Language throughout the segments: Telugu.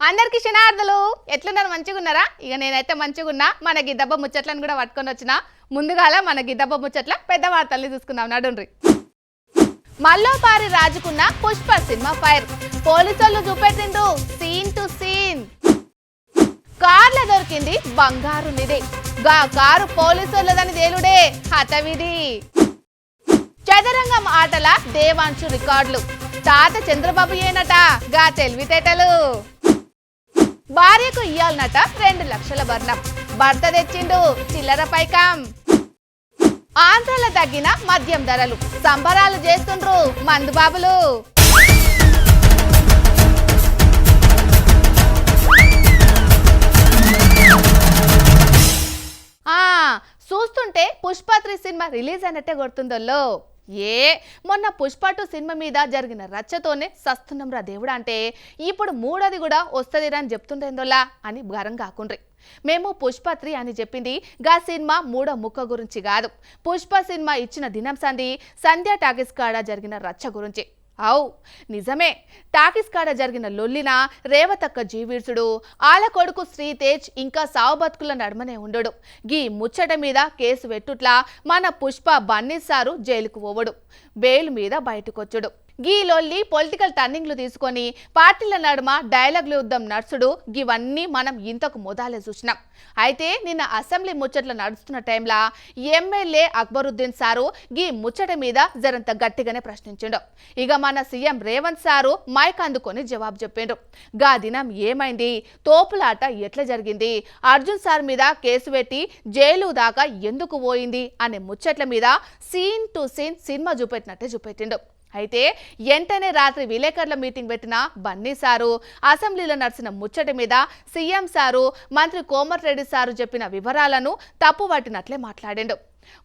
అందరికి క్షణార్థులు ఎట్లున్నారు మంచిగున్నారా? ఇక నేనైతే మంచిగున్నా. మన గిద్దబ్బ ముచ్చట్లను కూడా పట్టుకొని వచ్చిన. ముందుగాల మన గిద్దబ్బ ముచ్చట్ల పెద్ద వార్తల్ని చూసుకుందాం. నడుండ్రి. మల్లోపారి రాజుకున్న పుష్ప సినిమా ఫైర్, పోలీసులు చూపెట్టిండ్రు సీన్ టు సీన్. కార్ల దొరికింది బంగారు నిధి, గా కారు పోలీసులదని తేలుడే హతవిధి. చదరంగం ఆటల దేవాంశు రికార్డులు, తాత చంద్రబాబు ఏనట గా తెలివితేటలు. భార్యకు ఇయ్యాలనట 2 లక్షల వర్ణం, భర్త తెచ్చిండు చిల్లర పైకం. ఆంధ్రల తగ్గిన మద్యం ధరలు, సంబరాలు చేస్తుండ్రు మందుబాబులు. చూస్తుంటే పుష్ప 3 సినిమా రిలీజ్ అయినట్టే కొడుతుందో. మొన్న పుష్ప 2 సినిమా మీద జరిగిన రచ్చతోనే సస్తున్నాంరా దేవుడా అంటే ఇప్పుడు 3ది కూడా వస్తుందిరా అని చెప్తుండేందోలా అని గరం కాకుండ్రి. మేము పుష్ప 3 అని చెప్పింది గా సినిమా 3వ ముక్క గురించి కాదు, పుష్ప సినిమా ఇచ్చిన దినం సంధ్య టాకీస్ కాడ జరిగిన రచ్చ గురించి. అవు నిజమే, టాకీస్ కాడ జరిగిన లొల్లిన రేవతక్క జీవీర్సుడు, ఆల కొడుకు శ్రీతేజ్ ఇంకా సావు బతుకుల నడుమనే ఉండడు. గీ ముచ్చట మీద కేసు పెట్టుట్లా మన పుష్ప బన్నీ సారు జైలుకు పోవడు, బెయిల్ మీద బయటకొచ్చుడు. గీ లొల్లి పొలిటికల్ టర్నింగ్లు తీసుకొని పార్టీల నడుమ డైలాగ్లు యుద్ధం నడుచుడు, గివన్నీ మనం ఇంతకు మొదలే చూసినాం. అయితే నిన్న అసెంబ్లీ ముచ్చట్లు నడుస్తున్న టైంలా ఎమ్మెల్యే అక్బరుద్దీన్ సారు గీ ముచ్చట మీద జరంత గట్టిగానే ప్రశ్నించిండు. ఇక మన సీఎం రేవంత్ సారు మైక్ అందుకొని జవాబు చెప్పిండు. గా దినం ఏమైంది, తోపులాట ఎట్లా జరిగింది, అర్జున్ సార్ మీద కేసు పెట్టి జైలు దాకా ఎందుకు పోయింది అనే ముచ్చట్ల మీద సీన్ టు సీన్ సినిమా చూపెట్టినట్టే చూపెట్టిండు. అయితే వెంటనే రాత్రి విలేకరుల మీటింగ్ పెట్టిన బన్నీ సారు అసెంబ్లీలో నడిచిన ముచ్చట మీద సీఎం సారు, మంత్రి కోమటిరెడ్డి సారు చెప్పిన వివరాలను తప్పు పట్టినట్లే మాట్లాడిండు.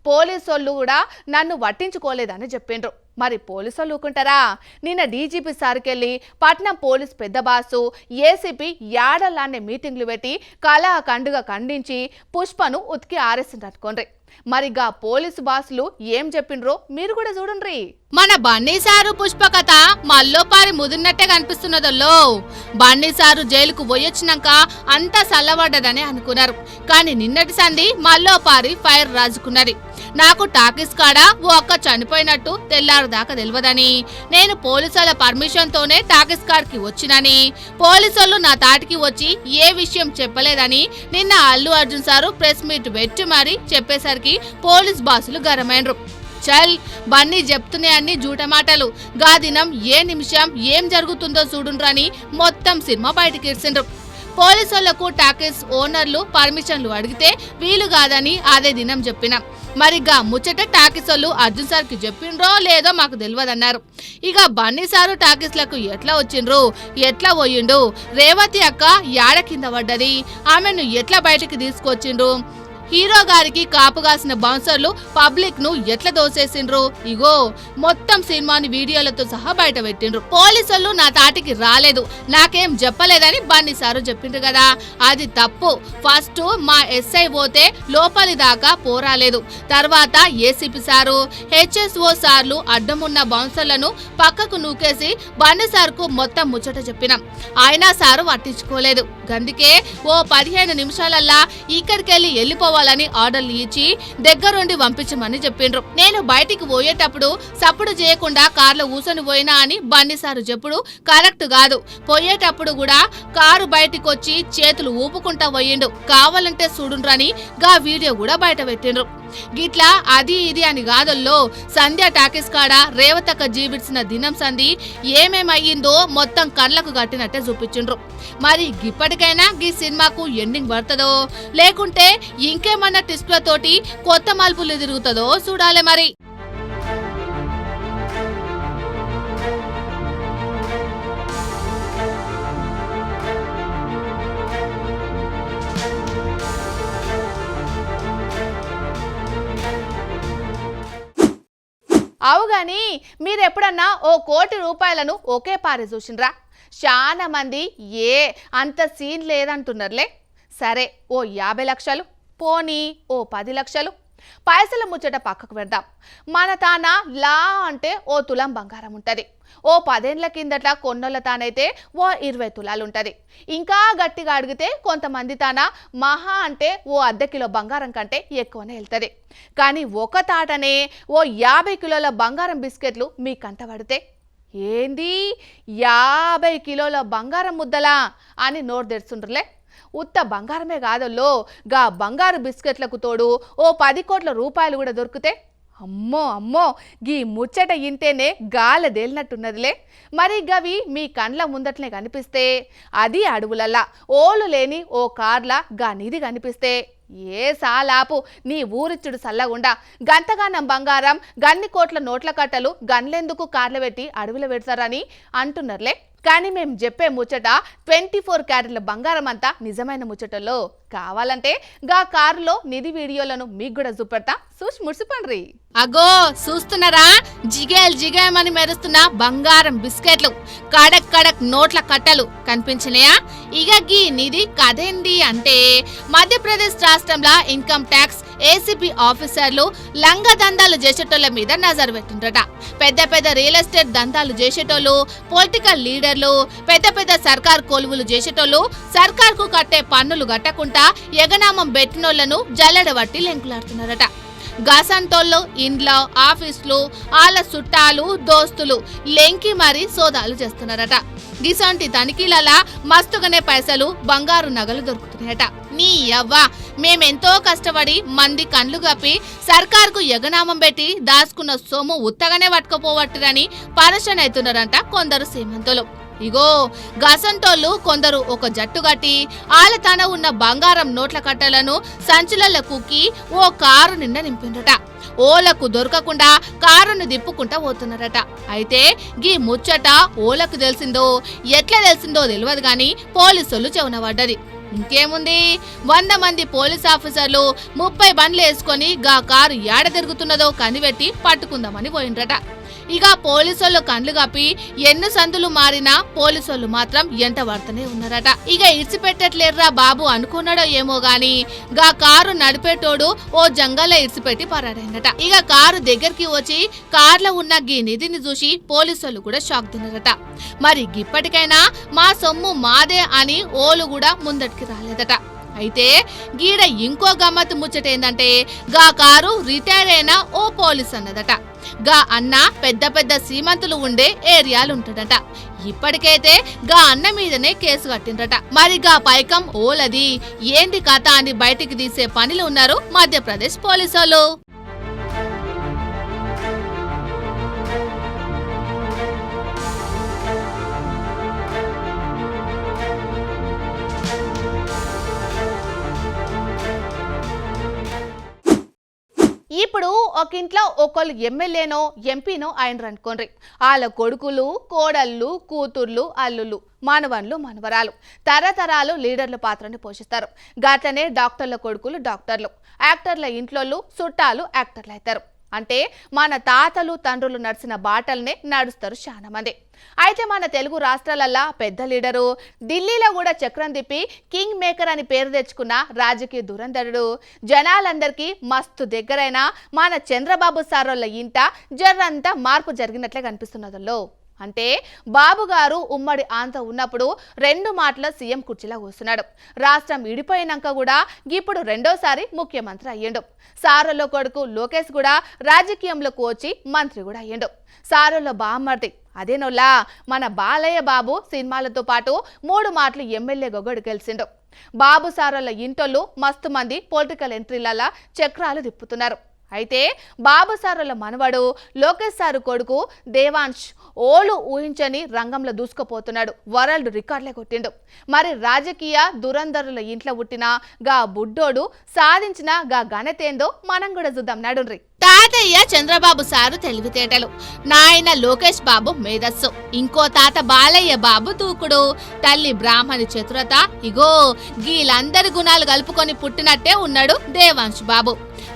పోలీసోళ్ళు కూడా నన్ను పట్టించుకోలేదని చెప్పిండ్రు. మరి పోలీసులు ఊకుంటారా? నిన్న డీజీపీ సార్కెళ్ళి పట్నం పోలీస్ పెద్ద బాసు ఏసీపీ యాడల్లానే మీటింగ్లు పెట్టి కళా కండుగా ఖండించి పుష్పను ఉతికి ఆరేసిండ్రనుకోండి. మరిగా పోలీసు బాసులు ఏం చెప్పిండ్రో మీరు కూడా చూడండి. మన బన్నీ సారు పుష్ప కథ మల్లోపారి ముదిరినట్టే కనిపిస్తున్నదల్లో. బన్నీ సారు జైలుకు పోయొచ్చినాక అంతా చల్లబడ్డదని అనుకున్నారు, కానీ నిన్నటి సంధి మల్లోపారి ఫైర్ రాజుకున్నది. నాకు టాకీస్ కాడ ఓ అక్క చనిపోయినట్టు తెల్లారు దాకా తెలియదని, నేను పోలీసుల పర్మిషన్ తోనే టాకీస్ కాడ్కి వచ్చినని, పోలీసులు నా తాటికి వచ్చి ఏ విషయం చెప్పలేదని నిన్న Allu Arjun sir press meet పెట్టి మరీ చెప్పేసరికి పోలీస్ బాసులు గరమైనరు. చల్, బన్నీ చెప్తున్నాయన్ని జూట మాటలు, గా దినం ఏ నిమిషం ఏం జరుగుతుందో చూడుండ్రని మొత్తం సినిమా బయటికి ఇడ్చిండ్రు. పోలీసులకు టాకీస్ ఓనర్లు పర్మిషన్లు అడిగితే వీలు కాదని అదే దినం చెప్పినాం. మరిగా ముచ్చట టాకీసోళ్ళు అర్జున్ సార్కి చెప్పిండ్రో లేదో మాకు తెలియదన్నారు. ఇక బన్నీ సారు టాకీస్లకు ఎట్లా వచ్చిండ్రు, ఎట్లా పోయిండు, రేవతి అక్క యాడ కింద పడ్డది, ఆమెను ఎట్లా బయటికి తీసుకొచ్చిండ్రు, హీరో గారికి కాపుగాసిన బౌన్సర్లు పబ్లిక్ ను ఎట్లా దోసేసిండ్రు, ఇగో మొత్తం సినిమాని వీడియోలతో సహా బయట పెట్టిండ్రు. పోలీసులు నా తాటికి రాలేదు, నాకేం చెప్పలేదని బన్నీ సారు చెప్పిండ్రు కదా, అది తప్పు. ఫస్ట్ మా ఎస్ఐ పోతే లోపలి దాకా పోరాలేదు, తర్వాత ఏసీపీ సారు హెచ్ఎస్ఓ సార్లు అడ్డమున్న బౌన్సర్లను పక్కకు నూకేసి బన్నీ సార్కు మొత్తం ముచ్చట చెప్పినాం. అయినా సారు పట్టించుకోలేదు. గందుకే ఓ 15 నిమిషాలల్లా ఇక్కడికెళ్ళి వెళ్ళిపోవాలని ఆర్డర్లు ఇచ్చి దగ్గరుండి పంపించమని చెప్పిండ్రు. నేను బయటికి పోయేటప్పుడు సప్పుడు చేయకుండా కార్లో ఊసని పోయినా అని బన్నీ సారు చెప్పుడు కరెక్ట్ కాదు. పోయేటప్పుడు కూడా కారు బయటికి వచ్చి చేతులు ఊపుకుంటా పోయిండు, కావాలంటే చూడుండ్రని గా వీడియో కూడా బయట పెట్టిండ్రు. గిట్లా అది ఇది అని కాదల్లో. సంధ్య టాకీస్ కాడ రేవతక్క జీవిడ్చిన దినం సంధి ఏమేమయ్యిందో మొత్తం కళ్ళకు కట్టినట్టే చూపించిండ్రు. మరి ఇప్పటికైనా ఈ సినిమాకు ఎండింగ్ పడుతుందో లేకుంటే ఇంకేమన్నా ట్విస్ట్లతోటి కొత్త మలుపులు తిరుగుతుందో చూడాలి మరి. అవుగాని మీరెప్పుడన్నా ఓ 1 కోటి రూపాయలను ఒకే పారి చూసిండ్రా? చాలా మంది అంత సీన్ లేదంటున్నారులే. సరే, ఓ 50 లక్షలు, పోనీ ఓ 10 లక్షలు, పైసల ముచ్చట పక్కకు పెడదాం. మన తాన లా అంటే ఓ తులం బంగారం ఉంటుంది. ఓ 10 ఏళ్ల కిందట కొన్నోళ్ళ తానైతే ఓ 20 తులాలు ఉంటుంది. ఇంకా గట్టిగా అడిగితే కొంతమంది తాన మహా అంటే ఓ అర్ధ కిలో బంగారం కంటే ఎక్కువనే వెళ్తుంది. కానీ ఒక తాటనే ఓ 50 కిలోల బంగారం బిస్కెట్లు మీ కంట పడితే ఏంది 50 కిలోల బంగారం ముద్దలా అని నోరు తెరుచుండ్రులే. ఉత్త బంగారమే కాదల్లో, గా బంగారు బిస్కెట్లకు తోడు ఓ 10 కోట్ల రూపాయలు కూడా దొరికితే అమ్మో అమ్మో, గీ ముచ్చట ఇంటేనే గాలదేలినట్టున్నదిలే. మరి గవి మీ కండ్ల ముందట్నే కనిపిస్తే, అది అడవులల్లా ఓలు లేని ఓ కార్ల గా నిధి కనిపిస్తే ఏ సాలాపు నీ ఊరిచ్చుడు సల్లగుండా. గంతగానం బంగారం, గన్ని కోట్ల నోట్ల కట్టలు గన్లెందుకు కార్లు పెట్టి అడవిలో పెడతారని అంటున్నారులే. కానీ మేము చెప్పే ముచ్చట 24 క్యారెట్ల బంగారం అంతా నిజమైన ముచ్చటలో. కావాలంటే గా కారులో నిధి వీడియోలను మీకు కూడా చూపెడతా, చూసి ముడిసిపండ్రి. అగో చూస్తున్నారా, జిగేమని మెరుస్తున్న బంగారం బిస్కెట్లు, కడక్ కడక్ నోట్ల కట్టలు కనిపించినాయా? ఇక గీ నిధి కదేంది అంటే, మధ్యప్రదేశ్ రాష్ట్రంలో ఇన్కమ్ ట్యాక్స్ ఏసీపీ ఆఫీసర్లు లంగ దందాలు చేసేటోళ్ల మీద నజరు పెట్టిండ్రట. పెద్ద పెద్ద రియల్ ఎస్టేట్ దందాలు చేసేటోళ్ళు, పొలిటికల్ లీడర్లు, పెద్ద పెద్ద సర్కార్ కొలువులు చేసేటోళ్ళు, సర్కార్కు కట్టే పన్నులు గట్టకుండా ఎగనామం పెట్టినోళ్లను జల్లెడబట్టి లెంకులాడుతున్నారట. గసంటోళ్ళు ఇండ్లో, ఆఫీసులు, వాళ్ళ చుట్టాలు, దోస్తులు లెంకి మరీ సోదాలు చేస్తున్నారట. గిసంటి తనిఖీలలా మస్తుగానే పైసలు, బంగారు నగలు దొరుకుతున్నాయట. నీ యవ్వ, మేమెంతో కష్టపడి మంది కండ్లు కప్పి సర్కార్కు ఎగనామం పెట్టి దాచుకున్న సొమ్ము ఉత్తగానే పట్టుకపోవట్టురని పరేషాన్ అవుతున్నారంట కొందరు శ్రీమంతులు. ఇగో గసంటోళ్ళు కొందరు ఒక జట్టు కట్టి ఆల తన ఉన్న బంగారం నోట్ల కట్టలను సంచులలో కుక్కి ఓ కారు నిండా నింపిండ్రట. ఓలకు దొరకకుండా కారును దిప్పుకుంటా పోతున్నారట. అయితే గీ ముచ్చట ఓలకు తెలిసిందో ఎట్లా తెలిసిందో తెలియదు గాని పోలీసులు చెవున పడ్డది. ఇంకేముంది, 100 మంది పోలీస్ ఆఫీసర్లు 30 బండ్లు వేసుకొని గా కారు ఏడ తిరుగుతున్నదో కనిపెట్టి పట్టుకుందామని పోయిండ్రట. ఇక పోలీసులు కండ్లు కప్పి ఎన్ని సందులు మారినా పోలీసులు మాత్రం ఎంట పడుతూనే ఉన్నారట. ఇక ఇడిచిపెట్టట్లేర్రా బాబు అనుకున్నాడో ఏమో గాని గా కారు నడిపేటోడు ఓ జంగల్లో ఇడిచిపెట్టి పరాడైనట. ఇక కారు దగ్గరికి వచ్చి కార్లో ఉన్న గీ నిధిని చూసి పోలీసులు కూడా షాక్ తిన్నారట. మరి ఇప్పటికైనా మా సొమ్ము మాదే అని ఓలు కూడా ముందటికి రాలేదట. అయితే గీడ ఇంకో గమ్మత్తు ముచ్చటేందంటే, గా కారు రిటైర్ అయిన ఓ పోలీస్ అన్నదట. గా అన్న పెద్ద పెద్ద శ్రీమంతులు ఉండే ఏరియాలు ఉంటాడట. ఇప్పటికైతే గా అన్న మీదనే కేసు కట్టిండ్రట. మరి గా పైకం ఓలది ఏంటి కథ అని బయటికి తీసే పనిలో ఉన్నారు మధ్యప్రదేశ్ పోలీసులు. ఇప్పుడు ఒక ఇంట్లో ఒకళ్ళు ఎమ్మెల్యేనో ఎంపీనో అయినరు అనుకోండి. వాళ్ళ కొడుకులు, కోడళ్ళు, కూతుర్లు, అల్లుళ్ళు, మనవన్లు, మనవరాలు తరతరాలు లీడర్ల పాత్రని పోషిస్తారు. గట్లనే డాక్టర్ల కొడుకులు డాక్టర్లు, యాక్టర్ల ఇంట్లోళ్ళు చుట్టాలు యాక్టర్లు అవుతారు. అంటే మన తాతలు తండ్రులు నడిచిన బాటల్నే నడుస్తారు చాలా మంది. అయితే మన తెలుగు రాష్ట్రాలల్లా పెద్ద లీడరు, ఢిల్లీలో కూడా చక్రం తిప్పి కింగ్ మేకర్ అని పేరు తెచ్చుకున్న రాజకీయ దురంధరుడు, జనాలందరికీ మస్తు దగ్గరైన మన చంద్రబాబు సారోళ్ళ ఇంట జర్రంతా మార్పు జరిగినట్లే కనిపిస్తున్నదో. అంటే బాబు గారు ఉమ్మడి ఆంధ్ర ఉన్నప్పుడు 2 మాటల సీఎం కుర్చీలో కూర్చున్నాడు. రాష్ట్రం విడిపోయినాక కూడా ఇప్పుడు రెండోసారి ముఖ్యమంత్రి అయ్యిండు. సారోళ్ళ కొడుకు లోకేష్ కూడా రాజకీయంలోకి వచ్చి మంత్రి కూడా అయ్యిండు. సారోళ్ళ బామ్మర్ది అదేనోలా మన బాలయ్య బాబు సినిమాలతో పాటు 3 మాటలు ఎమ్మెల్యే గొగ్గడు గెలిచిండు. బాబు సారోళ్ళ ఇంటోళ్ళు మస్తు మంది పొలిటికల్ ఎంట్రీలలా చక్రాలు తిప్పుతున్నారు. అయితే బాబు సారుల మనవడు లోకేష్ సారు కొడుకు దేవాంశ్ ఓలు ఊహించని రంగంలో దూసుకుపోతున్నాడు. వరల్డ్ రికార్డులే కొట్టిండు. మరి రాజకీయ దురంధరుల ఇంట్లో పుట్టిన గా బుడ్డోడు సాధించిన గా ఘనతేందో మనం కూడా చూద్దాం నడుండ్రి. తాతయ్య చంద్రబాబు సారు తెలివితేటలు, నాయన లోకేష్ బాబు మేధస్సు, ఇంకో తాత బాలయ్య బాబు దూకుడు, తల్లి బ్రాహ్మణి చతురత. ఇగో గీలందరి గుణాలు కలుపుకొని పుట్టినట్టే ఉన్నాడు దేవాంశ్ బాబు.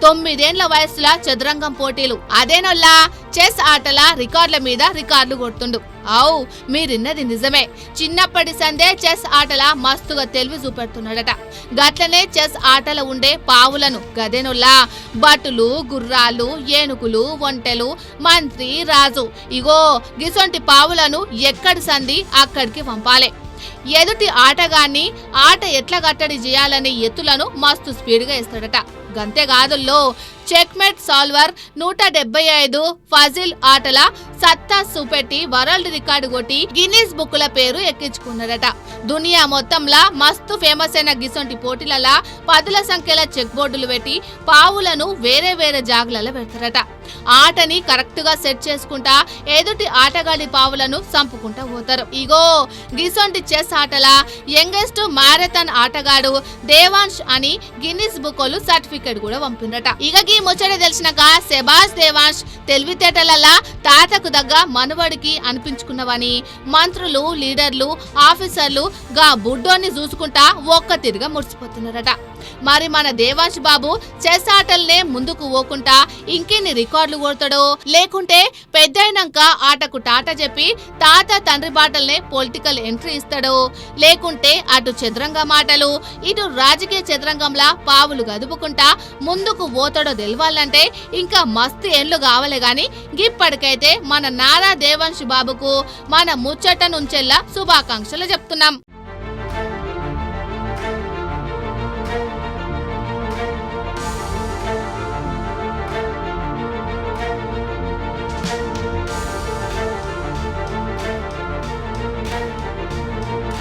9 ఏళ్ల వయసులో చదురంగం పోటీలు, అదేనొల్లా చెస్ ఆటల రికార్డుల మీద రికార్డులు కొడుతుండు. అవు మీరిన్నది నిజమే. చిన్నప్పటి సందే చెస్ ఆటల మస్తుగా తెలివి చూపెడుతున్నాడట. గట్లనే చెస్ ఆటల ఉండే పావులను గదెనుల్లా బటులు, గుర్రాలు, ఏనుగులు, ఒంటెలు, మంత్రి, రాజు ఇగో గిసొంటి పావులను ఎక్కడి సంది అక్కడికి పంపాలే. ఎదుటి ఆటగాన్ని ఆట ఎట్లా కట్టడి చేయాలనే ఎత్తులను మస్తు స్పీడ్గా ఇస్తాడట. గంతేగాదుల్లో చెక్మేట్ సాల్వర్ 175 ఫజిల్ ఆటల సత్తా చూపెట్టి వరల్డ్ రికార్డు కొట్టి గిన్నీస్ బుక్కుల పేరు ఎక్కించుకున్నాడట. దునియా మొత్తంలా మస్తు ఫేమస్ అయిన గిసొంటి పోటీలలా పదుల సంఖ్యల చెక్ బోర్డులు పెట్టి పావులను వేరే వేరే జాగులలో పెడతారట. ఆటని కరెక్ట్ గా సెట్ చేసుకుంటా ఎదుటి ఆటగాడి పావులను చంపుకుంటా పోతారు. ఇగో గిసొంటి చెస్ ఆటల యంగెస్ట్ మ్యారథాన్ ఆటగాడు దేవాంశ్ అని గిన్నిస్ బుక్ సర్టిఫికెట్ కూడా పంపిండట. ఇక ఈ ముచ్చట తెలిసినాక సెబాస్ దేవాంశ్ తెలివితేటలలా తాతకు దగ్గ మనవడికి అనిపించుకున్నవని మంత్రులు, లీడర్లు, ఆఫీసర్లు గా బుడ్డోని చూసుకుంటా ఒక్క తిరిగా మురిసిపోతున్నారట. మరి మన దేవాంశ్ బాబు చెస్ ఆటల్నే ముందుకు పోకుంటా ఇంకెన్ని రికార్డులు కొడతాడో, లేకుంటే పెద్దయినాక ఆటకు టాటా చెప్పి తాత తండ్రి బాటల్నే పొలిటికల్ ఎంట్రీ ఇస్తాడో, లేకుంటే అటు చదరంగ మాటలు ఇటు రాజకీయ చదరంగంలా పావులు గదుపుకుంటా ముందుకు పోతాడో తెలవాలంటే ఇంకా మస్తు ఏళ్ళు కావాలి గాని ఇప్పటికైతే మన నారా దేవాంశ్ బాబుకు మన ముచ్చట నుంచెల్లా శుభాకాంక్షలు చెప్తున్నాం.